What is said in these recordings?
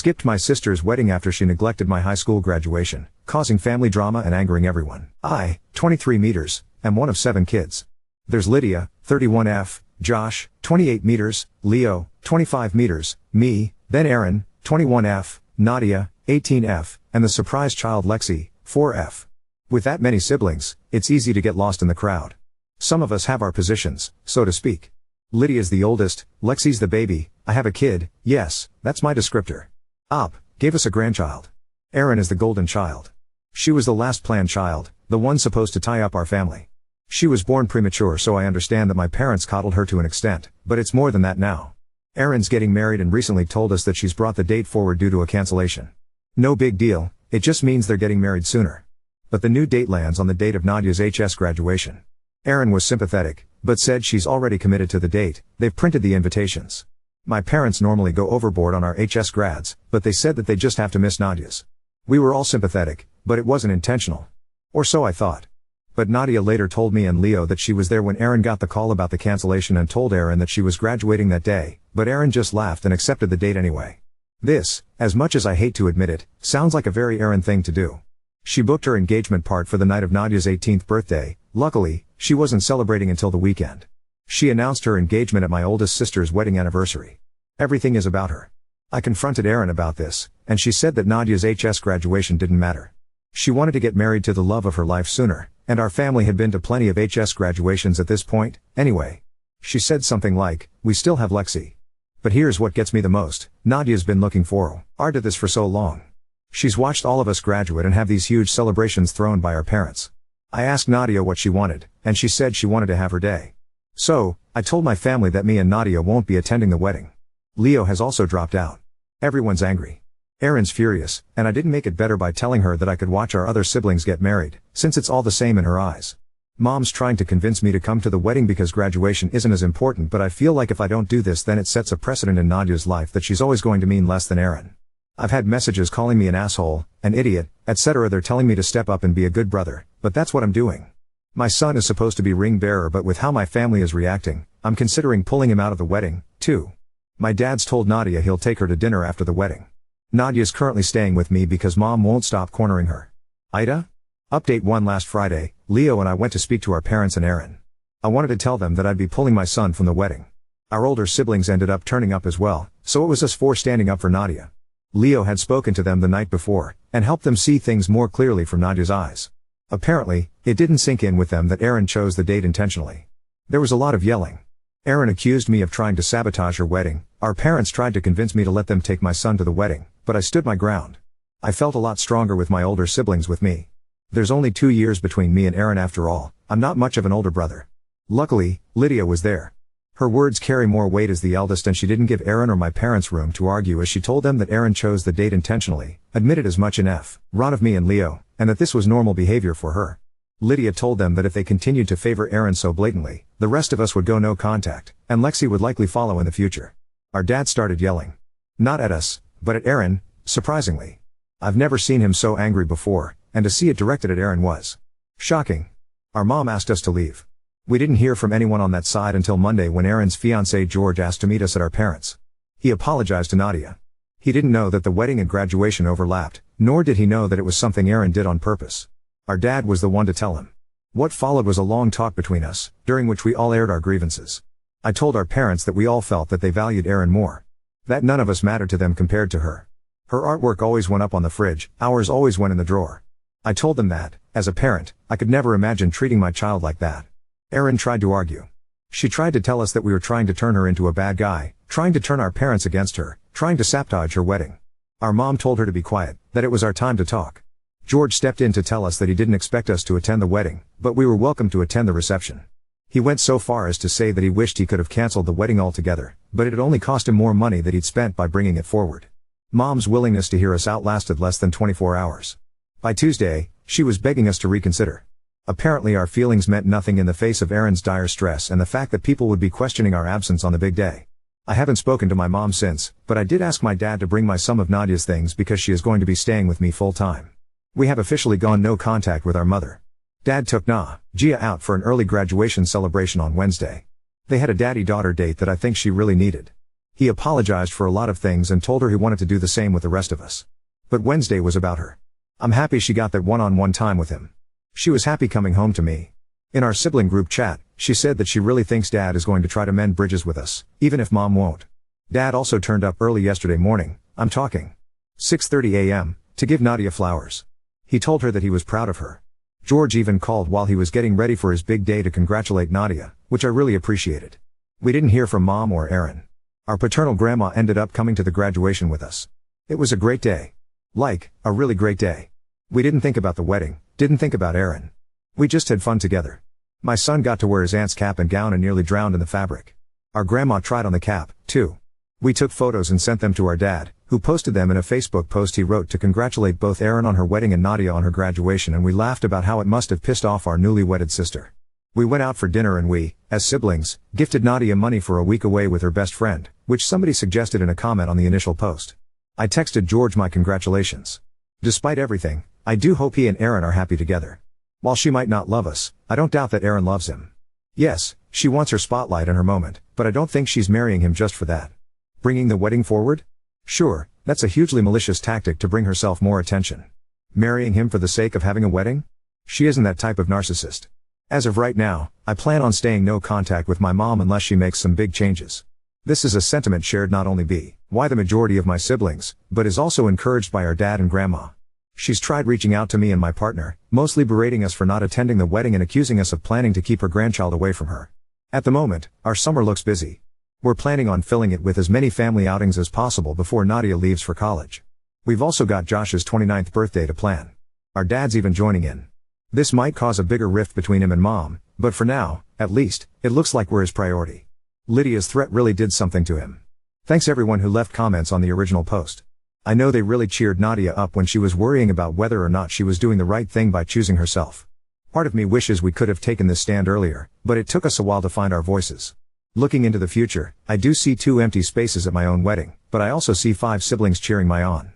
skipped my sister's wedding after she neglected my high school graduation, causing family drama and angering everyone. I, 23 meters, am one of 7 kids. There's Lydia, 31F, Josh, 28 meters, Leo, 25 meters, me, then Aaron, 21F, Nadia, 18F, and the surprise child Lexi, 4F. With that many siblings, it's easy to get lost in the crowd. Some of us have our positions, so to speak. Lydia's the oldest, Lexi's the baby, I have a kid, yes, that's my descriptor. Gave us a grandchild. Erin is the golden child. She was the last planned child, the one supposed to tie up our family. She was born premature, so I understand that my parents coddled her to an extent, but it's more than that now. Erin's getting married and recently told us that she's brought the date forward due to a cancellation. No big deal, it just means they're getting married sooner. But the new date lands on the date of Nadia's HS graduation. Erin was sympathetic, but said she's already committed to the date. They've printed the invitations. My parents normally go overboard on our HS grads, but they said that they just have to miss Nadia's. We were all sympathetic, but it wasn't intentional. Or so I thought. But Nadia later told me and Leo that she was there when Erin got the call about the cancellation and told Erin that she was graduating that day, but Erin just laughed and accepted the date anyway. This, as much as I hate to admit it, sounds like a very Erin thing to do. She booked her engagement part for the night of Nadia's 18th birthday. Luckily, she wasn't celebrating until the weekend. She announced her engagement at my oldest sister's wedding anniversary. Everything is about her. I confronted Erin about this, and she said that Nadia's HS graduation didn't matter. She wanted to get married to the love of her life sooner, and our family had been to plenty of HS graduations at this point, anyway. She said something like, "We still have Lexi." But here's what gets me the most, Nadia's been looking forward to this for so long. She's watched all of us graduate and have these huge celebrations thrown by our parents. I asked Nadia what she wanted, and she said she wanted to have her day. So, I told my family that me and Nadia won't be attending the wedding. Leo has also dropped out. Everyone's angry. Erin's furious, and I didn't make it better by telling her that I could watch our other siblings get married, since it's all the same in her eyes. Mom's trying to convince me to come to the wedding because graduation isn't as important, but I feel like if I don't do this then it sets a precedent in Nadia's life that she's always going to mean less than Erin. I've had messages calling me an asshole, an idiot, etc. They're telling me to step up and be a good brother, but that's what I'm doing. My son is supposed to be ring bearer, but with how my family is reacting, I'm considering pulling him out of the wedding, too. My dad's told Nadia he'll take her to dinner after the wedding. Nadia's currently staying with me because mom won't stop cornering her. Ida? Update 1. Last Friday, Leo and I went to speak to our parents and Erin. I wanted to tell them that I'd be pulling my son from the wedding. Our older siblings ended up turning up as well, so it was us 4 standing up for Nadia. Leo had spoken to them the night before, and helped them see things more clearly from Nadia's eyes. Apparently, it didn't sink in with them that Erin chose the date intentionally. There was a lot of yelling. Erin accused me of trying to sabotage her wedding. Our parents tried to convince me to let them take my son to the wedding, but I stood my ground. I felt a lot stronger with my older siblings with me. There's only 2 years between me and Erin after all. I'm not much of an older brother. Luckily, Lydia was there. Her words carry more weight as the eldest, and she didn't give Erin or my parents room to argue as she told them that Erin chose the date intentionally, admitted as much in front of me and Leo, and that this was normal behavior for her. Lydia told them that if they continued to favor Erin so blatantly, the rest of us would go no contact, and Lexi would likely follow in the future. Our dad started yelling. Not at us, but at Erin, surprisingly. I've never seen him so angry before, and to see it directed at Erin was shocking. Our mom asked us to leave. We didn't hear from anyone on that side until Monday when Erin's fiancé George asked to meet us at our parents'. He apologized to Nadia. He didn't know that the wedding and graduation overlapped, nor did he know that it was something Erin did on purpose. Our dad was the one to tell him. What followed was a long talk between us, during which we all aired our grievances. I told our parents that we all felt that they valued Erin more. That none of us mattered to them compared to her. Her artwork always went up on the fridge, ours always went in the drawer. I told them that, as a parent, I could never imagine treating my child like that. Erin tried to argue. She tried to tell us that we were trying to turn her into a bad guy, trying to turn our parents against her, trying to sabotage her wedding. Our mom told her to be quiet, that it was our time to talk. George stepped in to tell us that he didn't expect us to attend the wedding, but we were welcome to attend the reception. He went so far as to say that he wished he could have canceled the wedding altogether, but it had only cost him more money that he'd spent by bringing it forward. Mom's willingness to hear us out lasted less than 24 hours. By Tuesday, she was begging us to reconsider. Apparently our feelings meant nothing in the face of Erin's dire stress and the fact that people would be questioning our absence on the big day. I haven't spoken to my mom since, but I did ask my dad to bring my some of Nadia's things because she is going to be staying with me full time. We have officially gone no contact with our mother. Dad took Gia out for an early graduation celebration on Wednesday. They had a daddy-daughter date that I think she really needed. He apologized for a lot of things and told her he wanted to do the same with the rest of us. But Wednesday was about her. I'm happy she got that one-on-one time with him. She was happy coming home to me. In our sibling group chat, she said that she really thinks Dad is going to try to mend bridges with us, even if Mom won't. Dad also turned up early yesterday morning, I'm talking 6:30 a.m., to give Nadia flowers. He told her that he was proud of her. George even called while he was getting ready for his big day to congratulate Nadia, which I really appreciated. We didn't hear from Mom or Aaron. Our paternal grandma ended up coming to the graduation with us. It was a great day. Like, a really great day. We didn't think about the wedding, didn't think about Aaron. We just had fun together. My son got to wear his aunt's cap and gown and nearly drowned in the fabric. Our grandma tried on the cap, too. We took photos and sent them to our dad, who posted them in a Facebook post he wrote to congratulate both Aaron on her wedding and Nadia on her graduation, and we laughed about how it must have pissed off our newly wedded sister. We went out for dinner and we, as siblings, gifted Nadia money for a week away with her best friend, which somebody suggested in a comment on the initial post. I texted George my congratulations. Despite everything, I do hope he and Aaron are happy together. While she might not love us, I don't doubt that Aaron loves him. Yes, she wants her spotlight and her moment, but I don't think she's marrying him just for that. Bringing the wedding forward? Sure, that's a hugely malicious tactic to bring herself more attention. Marrying him for the sake of having a wedding? She isn't that type of narcissist. As of right now, I plan on staying no contact with my mom unless she makes some big changes. This is a sentiment shared not only by the majority of my siblings, but is also encouraged by our dad and grandma. She's tried reaching out to me and my partner, mostly berating us for not attending the wedding and accusing us of planning to keep her grandchild away from her. At the moment, our summer looks busy. We're planning on filling it with as many family outings as possible before Nadia leaves for college. We've also got Josh's 29th birthday to plan. Our dad's even joining in. This might cause a bigger rift between him and Mom, but for now, at least, it looks like we're his priority. Lydia's threat really did something to him. Thanks everyone who left comments on the original post. I know they really cheered Nadia up when she was worrying about whether or not she was doing the right thing by choosing herself. Part of me wishes we could have taken this stand earlier, but it took us a while to find our voices. Looking into the future, I do see 2 empty spaces at my own wedding, but I also see 5 siblings cheering my on.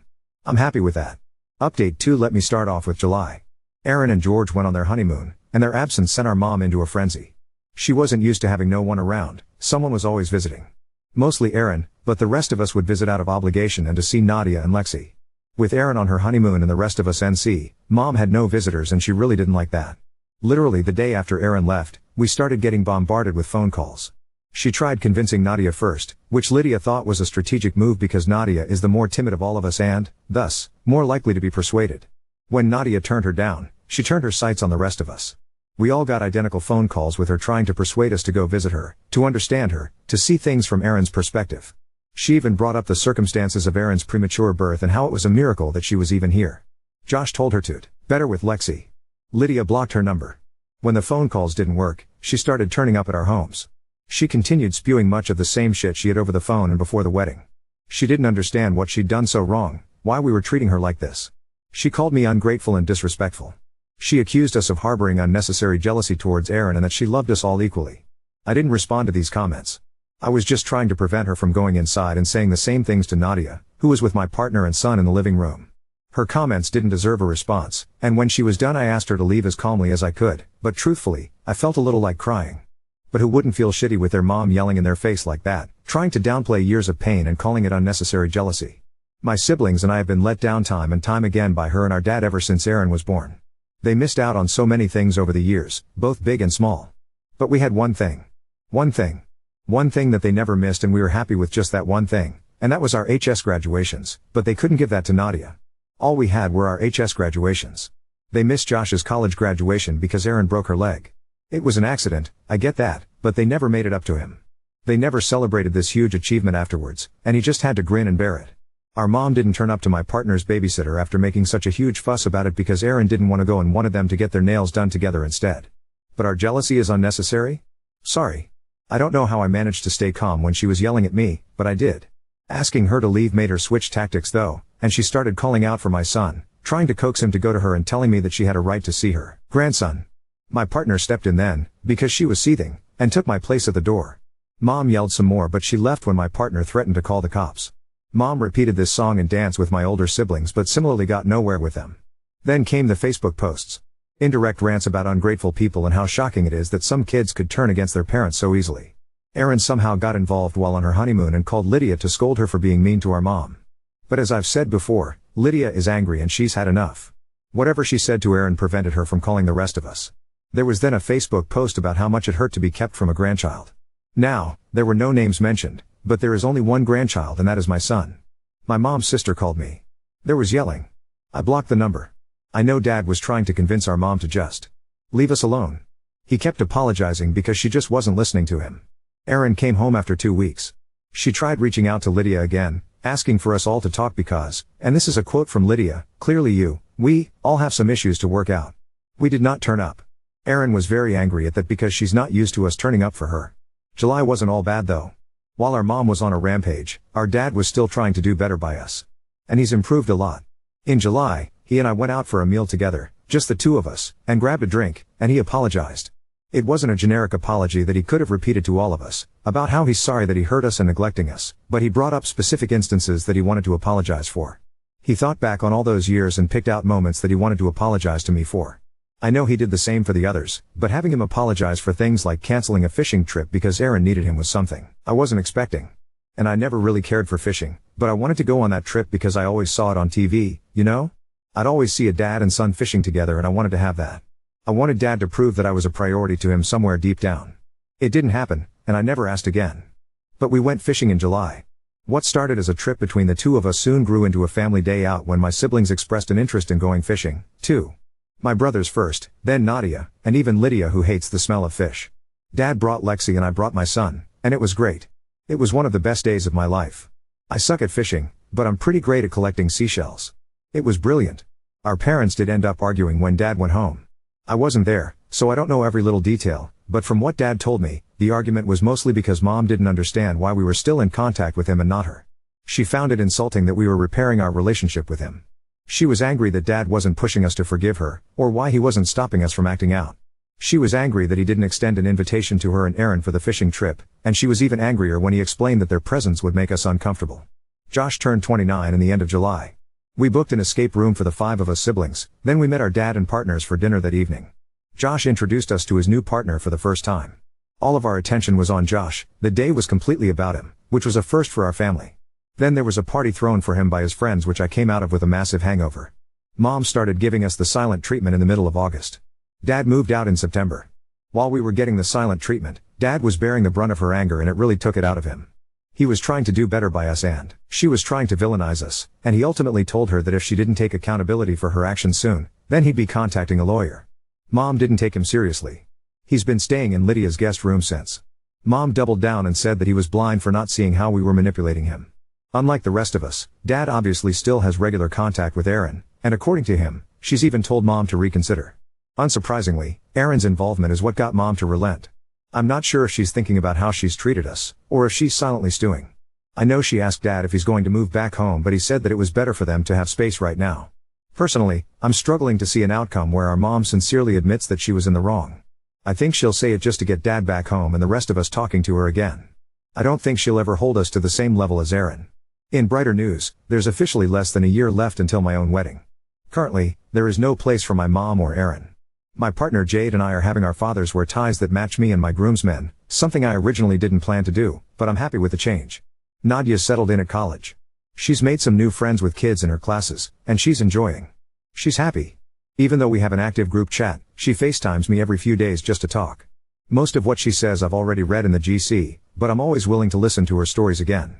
I'm happy with that. Update 2. Let me start off with July. Aaron and George went on their honeymoon, and their absence sent our mom into a frenzy. She wasn't used to having no one around, someone was always visiting. Mostly Aaron, but the rest of us would visit out of obligation and to see Nadia and Lexi. With Aaron on her honeymoon and the rest of us NC, Mom had no visitors and she really didn't like that. Literally the day after Aaron left, we started getting bombarded with phone calls. She tried convincing Nadia first, which Lydia thought was a strategic move because Nadia is the more timid of all of us and, thus, more likely to be persuaded. When Nadia turned her down, she turned her sights on the rest of us. We all got identical phone calls with her trying to persuade us to go visit her, to understand her, to see things from Aaron's perspective. She even brought up the circumstances of Aaron's premature birth and how it was a miracle that she was even here. Josh told her to'd better with Lexi. Lydia blocked her number. When the phone calls didn't work, she started turning up at our homes. She continued spewing much of the same shit she had over the phone and before the wedding. She didn't understand what she'd done so wrong, why we were treating her like this. She called me ungrateful and disrespectful. She accused us of harboring unnecessary jealousy towards Aaron and that she loved us all equally. I didn't respond to these comments. I was just trying to prevent her from going inside and saying the same things to Nadia, who was with my partner and son in the living room. Her comments didn't deserve a response, and when she was done I asked her to leave as calmly as I could, but truthfully, I felt a little like crying. But who wouldn't feel shitty with their mom yelling in their face like that, trying to downplay years of pain and calling it unnecessary jealousy? My siblings and I have been let down time and time again by her and our dad ever since Aaron was born. They missed out on so many things over the years, both big and small. But we had one thing. One thing that they never missed, and we were happy with just that one thing, and that was our HS graduations, but they couldn't give that to Nadia. All we had were our HS graduations. They missed Josh's college graduation because Aaron broke her leg. It was an accident, I get that, but they never made it up to him. They never celebrated this huge achievement afterwards, and he just had to grin and bear it. Our mom didn't turn up to my partner's babysitter after making such a huge fuss about it because Aaron didn't want to go and wanted them to get their nails done together instead. But our jealousy is unnecessary? Sorry. I don't know how I managed to stay calm when she was yelling at me, but I did. Asking her to leave made her switch tactics though, and she started calling out for my son, trying to coax him to go to her and telling me that she had a right to see her grandson. My partner stepped in then, because she was seething, and took my place at the door. Mom yelled some more but she left when my partner threatened to call the cops. Mom repeated this song and dance with my older siblings but similarly got nowhere with them. Then came the Facebook posts. Indirect rants about ungrateful people and how shocking it is that some kids could turn against their parents so easily. Erin somehow got involved while on her honeymoon and called Lydia to scold her for being mean to our mom. But as I've said before, Lydia is angry and she's had enough. Whatever she said to Erin prevented her from calling the rest of us. There was then a Facebook post about how much it hurt to be kept from a grandchild. Now, there were no names mentioned, but there is only one grandchild and that is my son. My mom's sister called me. There was yelling. I blocked the number. I know Dad was trying to convince our mom to just leave us alone. He kept apologizing because she just wasn't listening to him. Erin came home after 2 weeks. She tried reaching out to Lydia again, asking for us all to talk because, and this is a quote from Lydia, clearly we all have some issues to work out. We did not turn up. Erin was very angry at that because she's not used to us turning up for her. July wasn't all bad though. While our mom was on a rampage, our dad was still trying to do better by us. And he's improved a lot. In July, he and I went out for a meal together, just the two of us, and grabbed a drink, and he apologized. It wasn't a generic apology that he could have repeated to all of us, about how he's sorry that he hurt us and neglecting us, but he brought up specific instances that he wanted to apologize for. He thought back on all those years and picked out moments that he wanted to apologize to me for. I know he did the same for the others, but having him apologize for things like canceling a fishing trip because Erin needed him was something I wasn't expecting. And I never really cared for fishing, but I wanted to go on that trip because I always saw it on TV, you know? I'd always see a dad and son fishing together and I wanted to have that. I wanted Dad to prove that I was a priority to him somewhere deep down. It didn't happen, and I never asked again. But we went fishing in July. What started as a trip between the two of us soon grew into a family day out when my siblings expressed an interest in going fishing, too. My brothers first, then Nadia, and even Lydia who hates the smell of fish. Dad brought Lexi and I brought my son, and it was great. It was one of the best days of my life. I suck at fishing, but I'm pretty great at collecting seashells. It was brilliant. Our parents did end up arguing when Dad went home. I wasn't there, so I don't know every little detail, but from what Dad told me, the argument was mostly because Mom didn't understand why we were still in contact with him and not her. She found it insulting that we were repairing our relationship with him. She was angry that Dad wasn't pushing us to forgive her, or why he wasn't stopping us from acting out. She was angry that he didn't extend an invitation to her and Erin for the fishing trip, and she was even angrier when he explained that their presence would make us uncomfortable. Josh turned 29 in the end of July. We booked an escape room for the 5 of us siblings, then we met our dad and partners for dinner that evening. Josh introduced us to his new partner for the first time. All of our attention was on Josh, the day was completely about him, which was a first for our family. Then there was a party thrown for him by his friends which I came out of with a massive hangover. Mom started giving us the silent treatment in the middle of August. Dad moved out in September. While we were getting the silent treatment, Dad was bearing the brunt of her anger and it really took it out of him. He was trying to do better by us and she was trying to villainize us, and he ultimately told her that if she didn't take accountability for her actions soon, then he'd be contacting a lawyer. Mom didn't take him seriously. He's been staying in Lydia's guest room since. Mom doubled down and said that he was blind for not seeing how we were manipulating him. Unlike the rest of us, Dad obviously still has regular contact with Erin, and according to him, she's even told Mom to reconsider. Unsurprisingly, Erin's involvement is what got Mom to relent. I'm not sure if she's thinking about how she's treated us, or if she's silently stewing. I know she asked Dad if he's going to move back home, but he said that it was better for them to have space right now. Personally, I'm struggling to see an outcome where our mom sincerely admits that she was in the wrong. I think she'll say it just to get Dad back home and the rest of us talking to her again. I don't think she'll ever hold us to the same level as Erin. In brighter news, there's officially less than a year left until my own wedding. Currently, there is no place for my mom or Erin. My partner Jade and I are having our fathers wear ties that match me and my groomsmen, something I originally didn't plan to do, but I'm happy with the change. Nadia's settled in at college. She's made some new friends with kids in her classes, and she's enjoying. She's happy. Even though we have an active group chat, she FaceTimes me every few days just to talk. Most of what she says I've already read in the GC, but I'm always willing to listen to her stories again.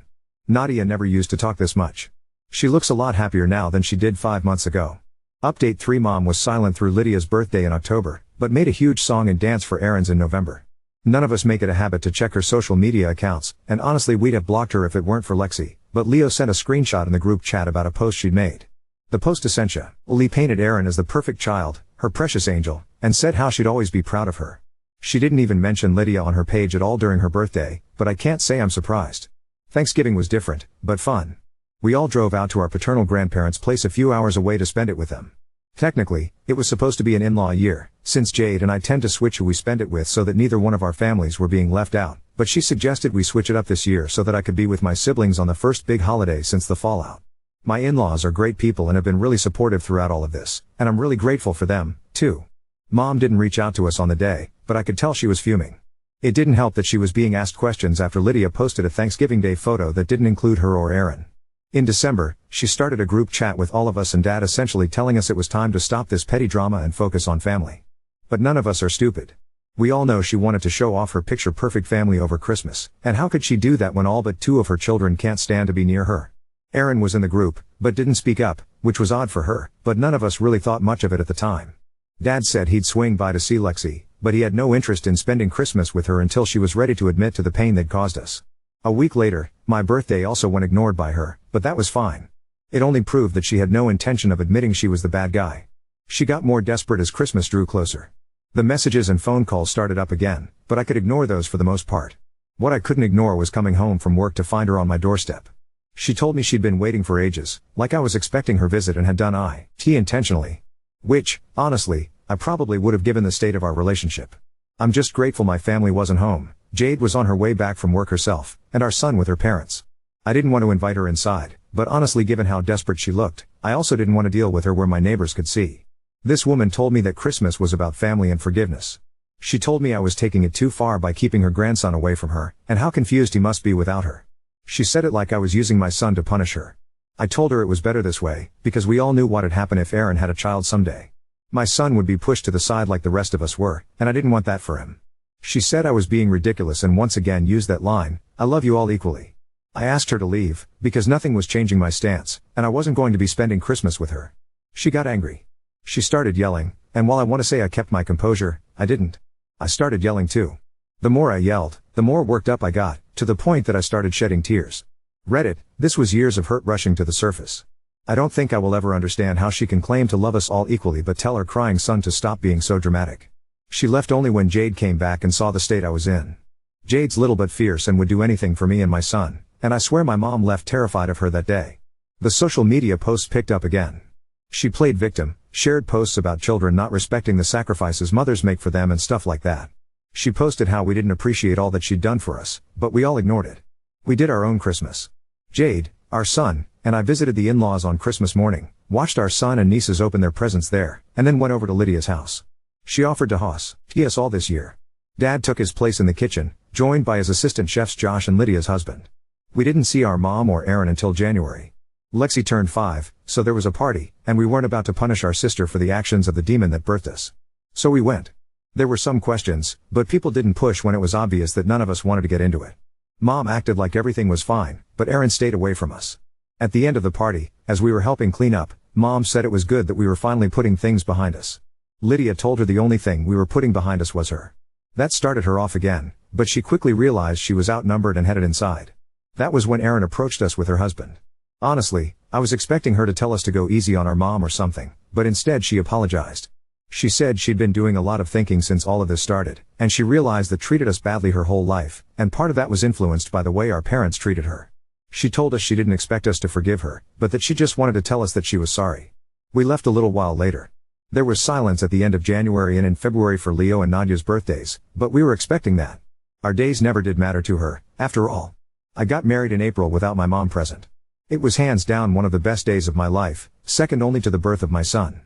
Nadia never used to talk this much. She looks a lot happier now than she did 5 months ago. Update 3: Mom was silent through Lydia's birthday in October, but made a huge song and dance for Erin's in November. None of us make it a habit to check her social media accounts, and honestly we'd have blocked her if it weren't for Lexi, but Leo sent a screenshot in the group chat about a post she'd made. The post essentially painted Erin as the perfect child, her precious angel, and said how she'd always be proud of her. She didn't even mention Lydia on her page at all during her birthday, but I can't say I'm surprised. Thanksgiving was different, but fun. We all drove out to our paternal grandparents' place a few hours away to spend it with them. Technically, it was supposed to be an in-law year, since Jade and I tend to switch who we spend it with so that neither one of our families were being left out, but she suggested we switch it up this year so that I could be with my siblings on the first big holiday since the fallout. My in-laws are great people and have been really supportive throughout all of this, and I'm really grateful for them, too. Mom didn't reach out to us on the day, but I could tell she was fuming. It didn't help that she was being asked questions after Lydia posted a Thanksgiving Day photo that didn't include her or Aaron. In December, she started a group chat with all of us and Dad essentially telling us it was time to stop this petty drama and focus on family. But none of us are stupid. We all know she wanted to show off her picture-perfect family over Christmas, and how could she do that when all but 2 of her children can't stand to be near her? Aaron was in the group, but didn't speak up, which was odd for her, but none of us really thought much of it at the time. Dad said he'd swing by to see Lexi, but he had no interest in spending Christmas with her until she was ready to admit to the pain they'd caused us. A week later, my birthday also went ignored by her, but that was fine. It only proved that she had no intention of admitting she was the bad guy. She got more desperate as Christmas drew closer. The messages and phone calls started up again, but I could ignore those for the most part. What I couldn't ignore was coming home from work to find her on my doorstep. She told me she'd been waiting for ages, like I was expecting her visit and had done it intentionally. Which, honestly, I probably would have given the state of our relationship. I'm just grateful my family wasn't home. Jade was on her way back from work herself, and our son with her parents. I didn't want to invite her inside, but honestly given how desperate she looked, I also didn't want to deal with her where my neighbors could see. This woman told me that Christmas was about family and forgiveness. She told me I was taking it too far by keeping her grandson away from her, and how confused he must be without her. She said it like I was using my son to punish her. I told her it was better this way, because we all knew what'd happen if Aaron had a child someday. My son would be pushed to the side like the rest of us were, and I didn't want that for him. She said I was being ridiculous and once again used that line, "I love you all equally." I asked her to leave, because nothing was changing my stance, and I wasn't going to be spending Christmas with her. She got angry. She started yelling, and while I want to say I kept my composure, I didn't. I started yelling too. The more I yelled, the more worked up I got, to the point that I started shedding tears. Reddit, this was years of hurt rushing to the surface. I don't think I will ever understand how she can claim to love us all equally but tell her crying son to stop being so dramatic. She left only when Jade came back and saw the state I was in. Jade's little but fierce and would do anything for me and my son, and I swear my mom left terrified of her that day. The social media posts picked up again. She played victim, shared posts about children not respecting the sacrifices mothers make for them and stuff like that. She posted how we didn't appreciate all that she'd done for us, but we all ignored it. We did our own Christmas. Jade, our son, and I visited the in-laws on Christmas morning, watched our son and nieces open their presents there, and then went over to Lydia's house. She offered to host us all this year. Dad took his place in the kitchen, joined by his assistant chefs Josh and Lydia's husband. We didn't see our mom or Aaron until January. Lexi turned 5, so there was a party, and we weren't about to punish our sister for the actions of the demon that birthed us. So we went. There were some questions, but people didn't push when it was obvious that none of us wanted to get into it. Mom acted like everything was fine, but Aaron stayed away from us. At the end of the party, as we were helping clean up, Mom said it was good that we were finally putting things behind us. Lydia told her the only thing we were putting behind us was her. That started her off again, but she quickly realized she was outnumbered and headed inside. That was when Aaron approached us with her husband. Honestly, I was expecting her to tell us to go easy on our mom or something, but instead she apologized. She said she'd been doing a lot of thinking since all of this started, and she realized that treated us badly her whole life, and part of that was influenced by the way our parents treated her. She told us she didn't expect us to forgive her, but that she just wanted to tell us that she was sorry. We left a little while later. There was silence at the end of January and in February for Leo and Nadia's birthdays, but we were expecting that. Our days never did matter to her, after all. I got married in April without my mom present. It was hands down one of the best days of my life, second only to the birth of my son.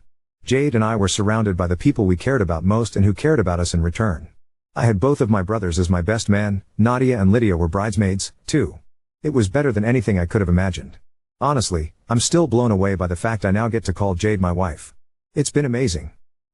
Jade and I were surrounded by the people we cared about most and who cared about us in return. I had both of my brothers as my best man. Nadia and Lydia were bridesmaids, too. It was better than anything I could have imagined. Honestly, I'm still blown away by the fact I now get to call Jade my wife. It's been amazing.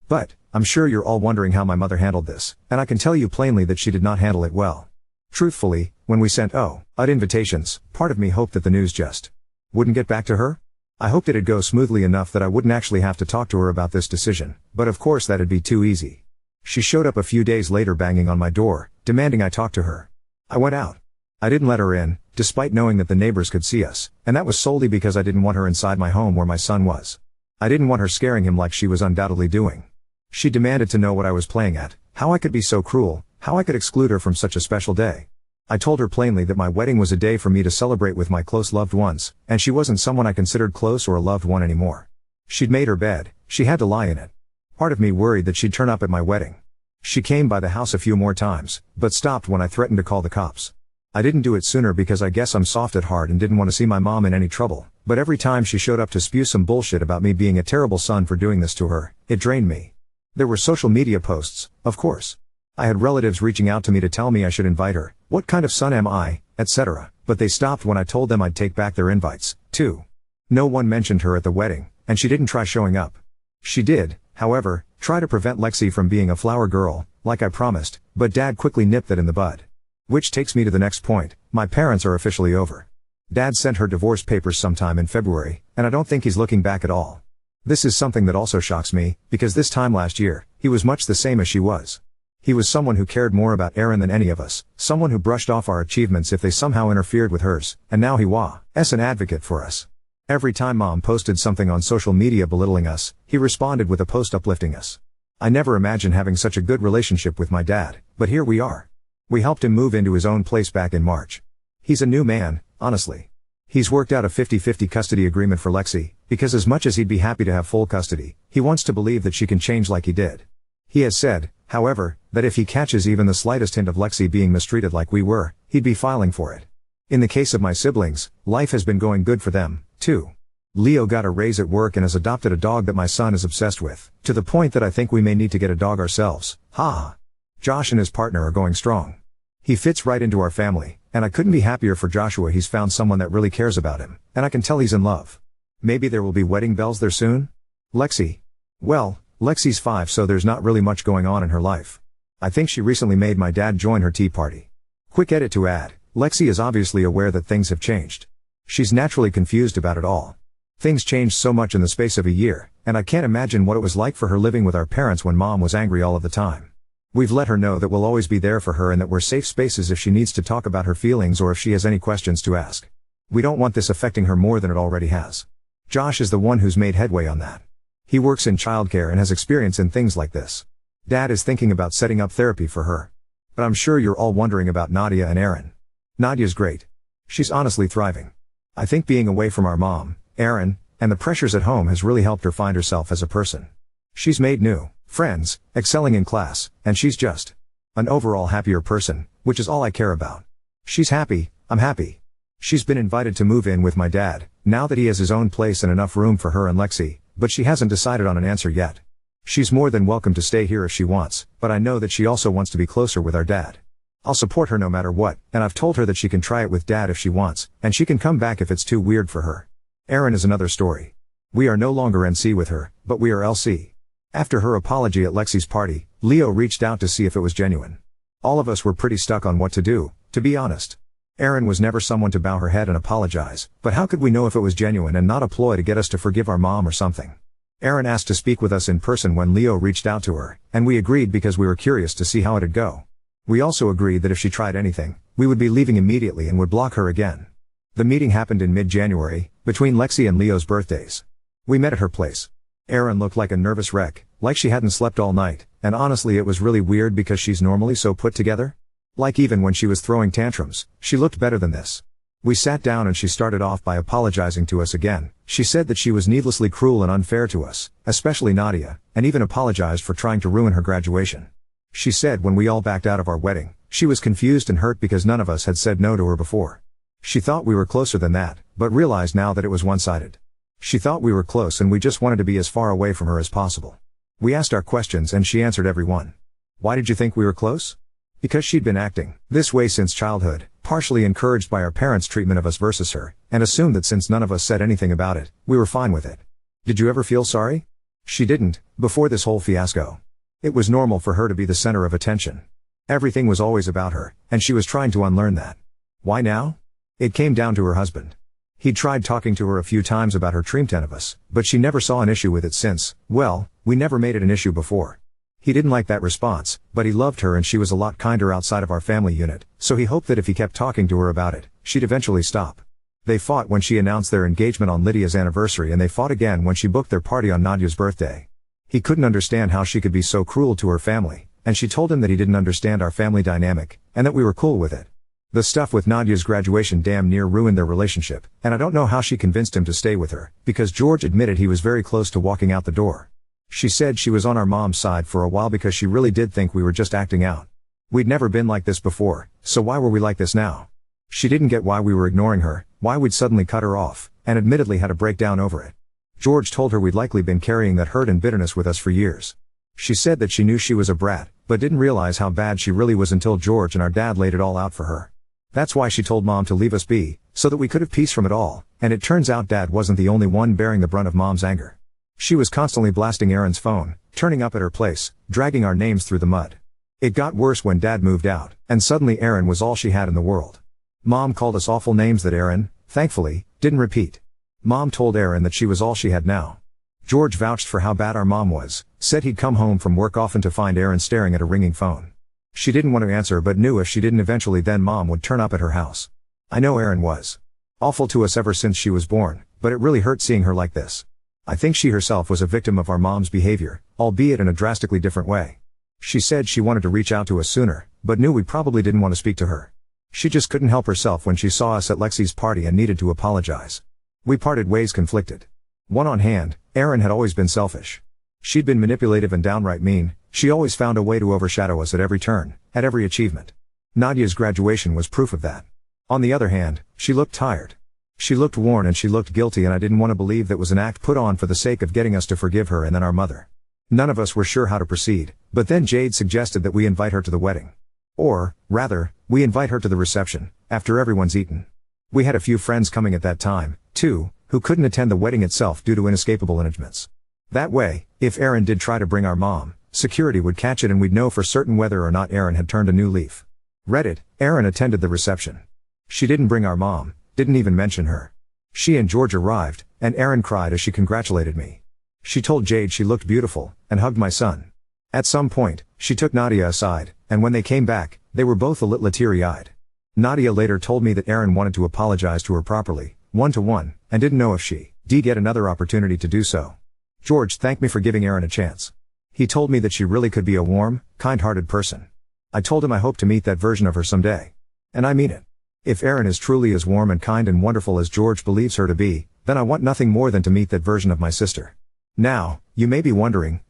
But, I'm sure you're all wondering how my mother handled this, and I can tell you plainly that she did not handle it well. Truthfully, when we sent invitations, part of me hoped that the news just wouldn't get back to her. I hoped it'd go smoothly enough that I wouldn't actually have to talk to her about this decision, but of course that'd be too easy. She showed up a few days later banging on my door, demanding I talk to her. I went out. I didn't let her in, despite knowing that the neighbors could see us, and that was solely because I didn't want her inside my home where my son was. I didn't want her scaring him like she was undoubtedly doing. She demanded to know what I was playing at, how I could be so cruel, how I could exclude her from such a special day. I told her plainly that my wedding was a day for me to celebrate with my close loved ones, and she wasn't someone I considered close or a loved one anymore. She'd made her bed, she had to lie in it. Part of me worried that she'd turn up at my wedding. She came by the house a few more times, but stopped when I threatened to call the cops. I didn't do it sooner because I guess I'm soft at heart and didn't want to see my mom in any trouble, but every time she showed up to spew some bullshit about me being a terrible son for doing this to her, it drained me. There were social media posts, of course. I had relatives reaching out to me to tell me I should invite her, what kind of son am I, etc., but they stopped when I told them I'd take back their invites, too. No one mentioned her at the wedding, and she didn't try showing up. She did, however, try to prevent Lexi from being a flower girl, like I promised, but Dad quickly nipped that in the bud. Which takes me to the next point, my parents are officially over. Dad sent her divorce papers sometime in February, and I don't think he's looking back at all. This is something that also shocks me, because this time last year, he was much the same as she was. He was someone who cared more about Erin than any of us, someone who brushed off our achievements if they somehow interfered with hers, and now he was an advocate for us. Every time Mom posted something on social media belittling us, he responded with a post uplifting us. I never imagined having such a good relationship with my dad, but here we are. We helped him move into his own place back in March. He's a new man, honestly. He's worked out a 50-50 custody agreement for Lexi, because as much as he'd be happy to have full custody, he wants to believe that she can change like he did. He has said, however, that if he catches even the slightest hint of Lexi being mistreated like we were, he'd be filing for it. In the case of my siblings, life has been going good for them, too. Leo got a raise at work and has adopted a dog that my son is obsessed with, to the point that I think we may need to get a dog ourselves. Ha! Josh and his partner are going strong. He fits right into our family, and I couldn't be happier for Joshua. He's found someone that really cares about him, and I can tell he's in love. Maybe there will be wedding bells there soon? Lexi. Well, Lexi's 5, so there's not really much going on in her life. I think she recently made my dad join her tea party. Quick edit to add, Lexi is obviously aware that things have changed. She's naturally confused about it all. Things changed so much in the space of a year, and I can't imagine what it was like for her living with our parents when Mom was angry all of the time. We've let her know that we'll always be there for her and that we're safe spaces if she needs to talk about her feelings or if she has any questions to ask. We don't want this affecting her more than it already has. Josh is the one who's made headway on that. He works in childcare and has experience in things like this. Dad is thinking about setting up therapy for her. But I'm sure you're all wondering about Nadia and Erin. Nadia's great. She's honestly thriving. I think being away from our mom, Erin, and the pressures at home has really helped her find herself as a person. She's made new friends, excelling in class, and she's just an overall happier person, which is all I care about. She's happy, I'm happy. She's been invited to move in with my dad, now that he has his own place and enough room for her and Lexi, but she hasn't decided on an answer yet. She's more than welcome to stay here if she wants, but I know that she also wants to be closer with our dad. I'll support her no matter what, and I've told her that she can try it with Dad if she wants, and she can come back if it's too weird for her. Erin is another story. We are no longer NC with her, but we are LC. After her apology at Lexi's party, Leo reached out to see if it was genuine. All of us were pretty stuck on what to do, to be honest. Erin was never someone to bow her head and apologize, but how could we know if it was genuine and not a ploy to get us to forgive our mom or something? Erin asked to speak with us in person when Leo reached out to her, and we agreed because we were curious to see how it'd go. We also agreed that if she tried anything, we would be leaving immediately and would block her again. The meeting happened in mid-January, between Lexi and Leo's birthdays. We met at her place. Erin looked like a nervous wreck, like she hadn't slept all night, and honestly it was really weird because she's normally so put together. Like even when she was throwing tantrums, she looked better than this. We sat down and she started off by apologizing to us again. She said that she was needlessly cruel and unfair to us, especially Nadia, and even apologized for trying to ruin her graduation. She said when we all backed out of our wedding, she was confused and hurt because none of us had said no to her before. She thought we were closer than that, but realized now that it was one-sided. She thought we were close and we just wanted to be as far away from her as possible. We asked our questions and she answered every one. Why did you think we were close? Because she'd been acting this way since childhood, partially encouraged by our parents' treatment of us versus her, and assumed that since none of us said anything about it, we were fine with it. Did you ever feel sorry? She didn't, before this whole fiasco. It was normal for her to be the center of attention. Everything was always about her, and she was trying to unlearn that. Why now? It came down to her husband. He'd tried talking to her a few times about her treatment of us, but she never saw an issue with it since, well, we never made it an issue before. He didn't like that response, but he loved her and she was a lot kinder outside of our family unit, so he hoped that if he kept talking to her about it, she'd eventually stop. They fought when she announced their engagement on Lydia's anniversary and they fought again when she booked their party on Nadia's birthday. He couldn't understand how she could be so cruel to her family, and she told him that he didn't understand our family dynamic, and that we were cool with it. The stuff with Nadia's graduation damn near ruined their relationship, and I don't know how she convinced him to stay with her, because George admitted he was very close to walking out the door. She said she was on our mom's side for a while because she really did think we were just acting out. We'd never been like this before, so why were we like this now? She didn't get why we were ignoring her, why we'd suddenly cut her off, and admittedly had a breakdown over it. George told her we'd likely been carrying that hurt and bitterness with us for years. She said that she knew she was a brat, but didn't realize how bad she really was until George and our dad laid it all out for her. That's why she told Mom to leave us be, so that we could have peace from it all, and it turns out Dad wasn't the only one bearing the brunt of Mom's anger. She was constantly blasting Erin's phone, turning up at her place, dragging our names through the mud. It got worse when Dad moved out, and suddenly Erin was all she had in the world. Mom called us awful names that Erin, thankfully, didn't repeat. Mom told Erin that she was all she had now. George vouched for how bad our mom was, said he'd come home from work often to find Erin staring at a ringing phone. She didn't want to answer but knew if she didn't eventually then Mom would turn up at her house. I know Erin was awful to us ever since she was born, but it really hurt seeing her like this. I think she herself was a victim of our mom's behavior, albeit in a drastically different way. She said she wanted to reach out to us sooner, but knew we probably didn't want to speak to her. She just couldn't help herself when she saw us at Lexi's party and needed to apologize. We parted ways conflicted. One on hand, Erin had always been selfish. She'd been manipulative and downright mean. She always found a way to overshadow us at every turn, at every achievement. Nadia's graduation was proof of that. On the other hand, she looked tired. She looked worn and she looked guilty, and I didn't want to believe that was an act put on for the sake of getting us to forgive her and then our mother. None of us were sure how to proceed, but then Jade suggested that we invite her to the wedding. Or, rather, we invite her to the reception, after everyone's eaten. We had a few friends coming at that time, too, who couldn't attend the wedding itself due to inescapable arrangements. That way, if Erin did try to bring our mom, security would catch it and we'd know for certain whether or not Erin had turned a new leaf. Reddit, Erin attended the reception. She didn't bring our mom, didn't even mention her. She and George arrived, and Erin cried as she congratulated me. She told Jade she looked beautiful, and hugged my son. At some point, she took Nadia aside, and when they came back, they were both a little teary-eyed. Nadia later told me that Erin wanted to apologize to her properly, one-to-one, and didn't know if she'd get another opportunity to do so. George thanked me for giving Erin a chance. He told me that she really could be a warm, kind-hearted person. I told him I hope to meet that version of her someday. And I mean it. If Erin is truly as warm and kind and wonderful as George believes her to be, then I want nothing more than to meet that version of my sister. Now, you may be wondering,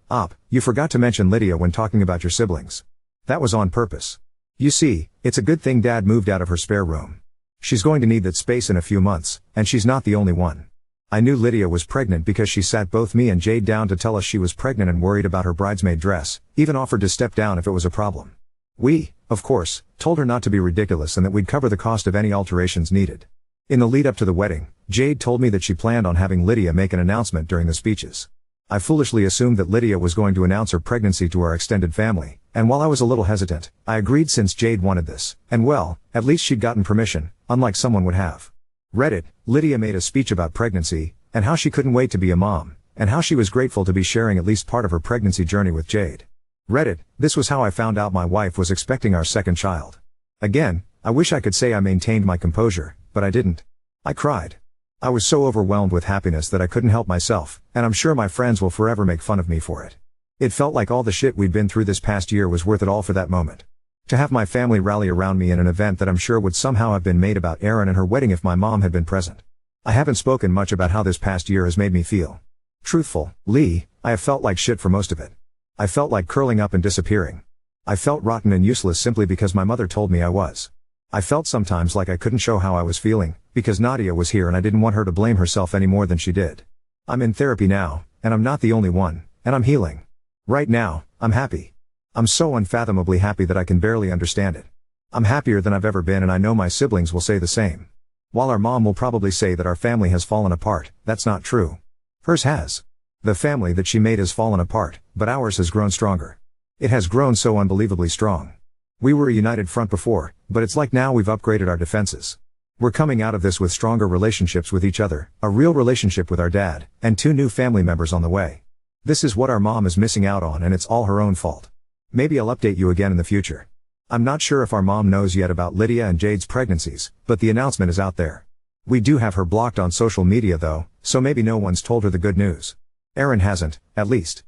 you forgot to mention Lydia when talking about your siblings. That was on purpose. You see, it's a good thing Dad moved out of her spare room. She's going to need that space in a few months, and she's not the only one. I knew Lydia was pregnant because she sat both me and Jade down to tell us she was pregnant and worried about her bridesmaid dress, even offered to step down if it was a problem. We, of course, told her not to be ridiculous and that we'd cover the cost of any alterations needed. In the lead up to the wedding, Jade told me that she planned on having Lydia make an announcement during the speeches. I foolishly assumed that Lydia was going to announce her pregnancy to our extended family, and while I was a little hesitant, I agreed since Jade wanted this, and well, at least she'd gotten permission, unlike someone would have. Reddit, Lydia made a speech about pregnancy, and how she couldn't wait to be a mom, and how she was grateful to be sharing at least part of her pregnancy journey with Jade. Reddit, this was how I found out my wife was expecting our second child. Again, I wish I could say I maintained my composure, but I didn't. I cried. I was so overwhelmed with happiness that I couldn't help myself, and I'm sure my friends will forever make fun of me for it. It felt like all the shit we'd been through this past year was worth it all for that moment. To have my family rally around me in an event that I'm sure would somehow have been made about Erin and her wedding if my mom had been present. I haven't spoken much about how this past year has made me feel. Truthfully, I have felt like shit for most of it. I felt like curling up and disappearing. I felt rotten and useless simply because my mother told me I was. I felt sometimes like I couldn't show how I was feeling, because Nadia was here and I didn't want her to blame herself any more than she did. I'm in therapy now, and I'm not the only one, and I'm healing. Right now, I'm happy. I'm so unfathomably happy that I can barely understand it. I'm happier than I've ever been, and I know my siblings will say the same. While our mom will probably say that our family has fallen apart, that's not true. Hers has. The family that she made has fallen apart, but ours has grown stronger. It has grown so unbelievably strong. We were a united front before, but it's like now we've upgraded our defenses. We're coming out of this with stronger relationships with each other, a real relationship with our dad, and 2 new family members on the way. This is what our mom is missing out on, and it's all her own fault. Maybe I'll update you again in the future. I'm not sure if our mom knows yet about Lydia and Jade's pregnancies, but the announcement is out there. We do have her blocked on social media though, so maybe no one's told her the good news. Erin hasn't, at least.